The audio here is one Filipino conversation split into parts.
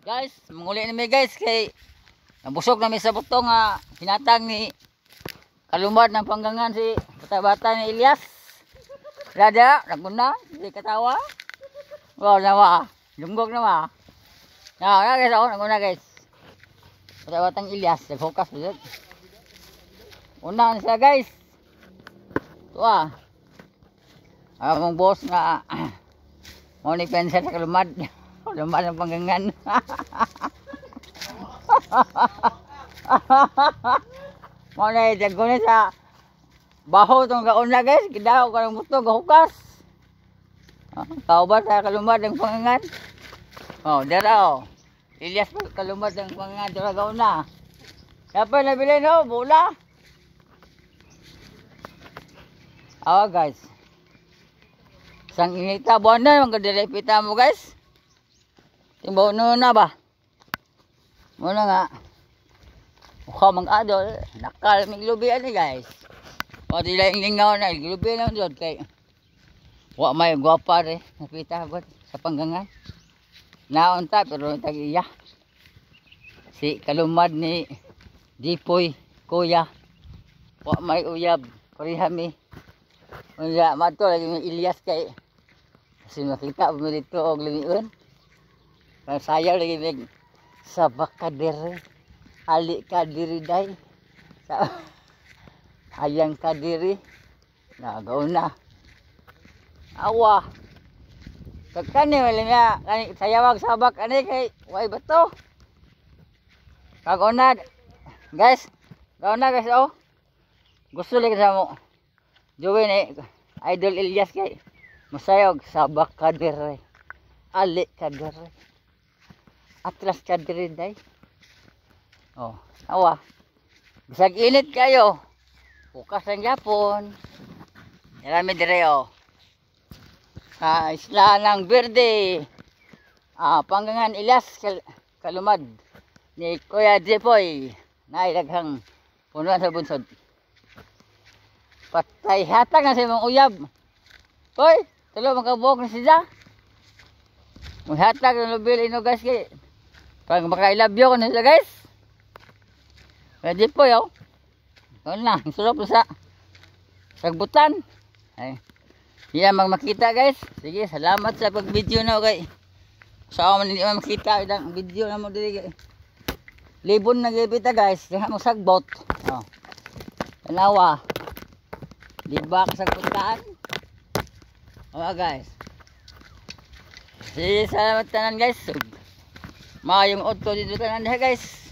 Guys, manguli na guys kay nabusog na may sa butong nga hinatang ni kalumad ng panggangan si bata-bata ni Elias. Rada, naguna, di katawa. Wow, nawa. Lunggog nawa. Na guys, ako naguna guys. Bata-batang Elias, nag-focus po dyan. Una siya guys. Tuwa. Akong boss nga mo ni pensa sa kalumad. Lumad ng panggangan. Mo na jago na sa baho tong gauna guys, kidaw ka ng buto gahukas. Kauban sa kalumad ng panggangan. Oh, dara oh. Elias pa kalumad ng panggangan dara gauna. Kapag nabili no, bola. Awa guys. Sang inita buwan na, magkadirepita mo guys. Timbaw na ba? Muna nga. Mukha mag-adol. Nakal miglubi ani guys. O di lang lingaw na. Iglubi lang doon kay. Wa may gwapa rin. Napita agad sa panggangan. Naunta pero tag-iya. Si kalumad ni Dipoy Kuya. Wa may uyab. Parihami. Unya mato lagi ni Elias kay. Kasi makita mo dito og limiun. Kaya saya lagi ni sabak kadiri. Ali kadiri day. Ayang kadiri. Nagaw na. Awa. Kagkani wala niya. Sayawag sabak ani kay. Way bato. Kagaw na. Guys. Kagaw na guys oh. Gusto lagi sa mo. Joey ni Idol Elias kay. Masayog sabak kadiri. Ali kadiri. Atlas kadiri day. Oh, awa. Bisag init kayo. Bukas ang Japon. Marami dire oh. Sa isla ng Verde. Panggangan Elias kalumad ni Kuya Dipoy. Naidaghang punuan sa bunsod. Patay hatag na sa imong uyab. Hoy, tulo magkabuok na siya. Maghatag na lubil ino guys kay. Pag makailabyo ko na siya guys. Pwede po yaw. Ikaw na, sulop sa sagbutan. Ay. Iya makita guys. Sige, salamat sa pag-video na okay. Sa ako man hindi makita ang video na mo dili kay. Libon na gipita guys. Diha mo sagbot. Oh. Tanawa. Libak sagbutan. Oh guys. Sige, salamat tanan guys. Mayong auto dito tanan diha guys.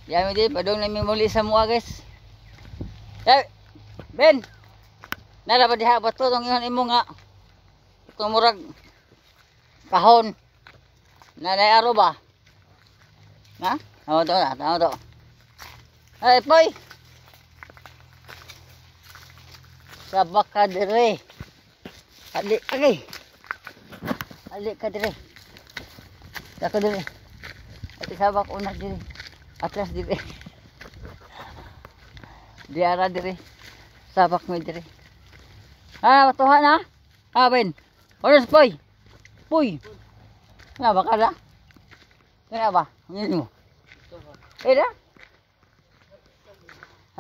Yami di padong nami muli sa mua guys. Eh, Ben. Nara ba diha bato tong imo nga. Tumurag kahon. Nanay aro ba? Na? Tama to na, tama to. Ay, poy. Sabak ka dire. Ali, ali. Ali ka dire. Dako dire. Ati sabak una dire. Atlas dire. Diara dire. Sabak mo dire. Batuhan ha? Ben. Oras poy. Poy. Na ba kada? Kaya ba? Ngin mo. Eda?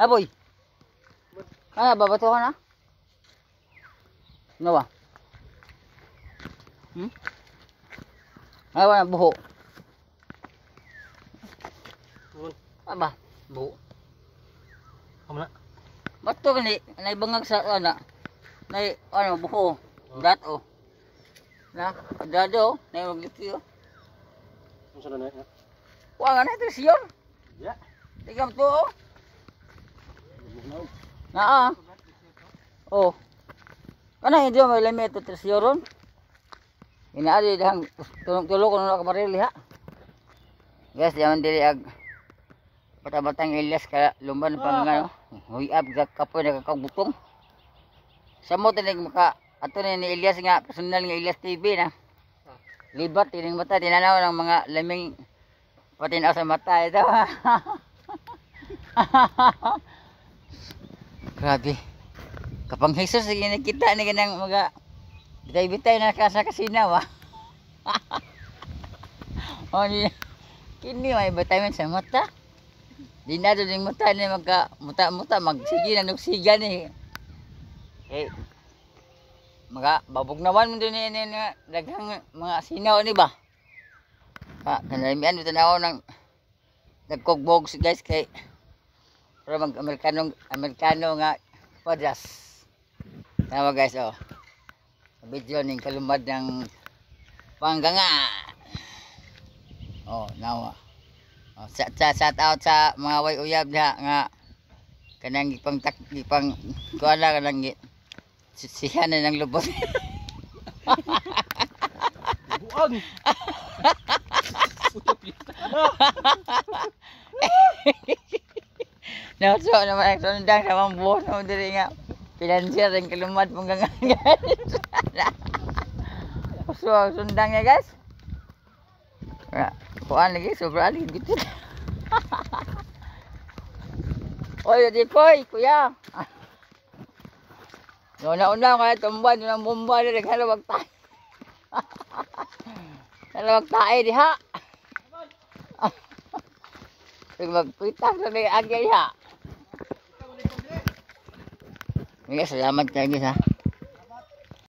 Boy. Ba batuhan ha? No ba? Wala buho. Aba, buho. Amo na. Bato kani naibangag sa ana. Nay ano buho. Dat oh. Na, dado nay maglitiyo. Unsa na na? Wa nga na siyor. Ya. Tigam to oh. Naa. Oh. Kana hindi mo limit to siyoron. Inaari dahang tulong-tulong ko na kamarili ha. Guys, diyan diri ag bata-batang Elias ka lumban pangano. Huyab kapoy na kakabutong. Samo tinig maka ato ni Elias nga personal nga Elias TV na. Libat tining mata tinanaw ng mga laming patinaw sa mata ito. Grabe. Kapang Jesus sige nakita ni ganang mga bitay-bitay na kasa kasinaw. Oh, ni kini may vitamin sa mata. Di na doon yung mata ni magka muta-muta magsige na nugsigan ni. Eh babog naman mo doon ni daghang mga sinaw ni ba. Kanamian dito na ako ng nagkugbog guys kay pero Amerikano nga padas. Tama guys oh. Video ning kalumad ng pangganga. Oh, nawa. Oh, shout out sa mga way uyab diha nga kanang gipang kuala kanang sihan na ng lubot. Buang. Naso naman ang sundang sa mga buwan mo diri nga financier ang kalumad pangganga. So sundang ya guys. Kuan lagi sobra lagi gitu. Oy, di koy, kuya. Una kaya tumban ng bomba ni halawag tay. Halawag tay diha. Magpitang sa ni agya diha. Salamat kayo guys ha.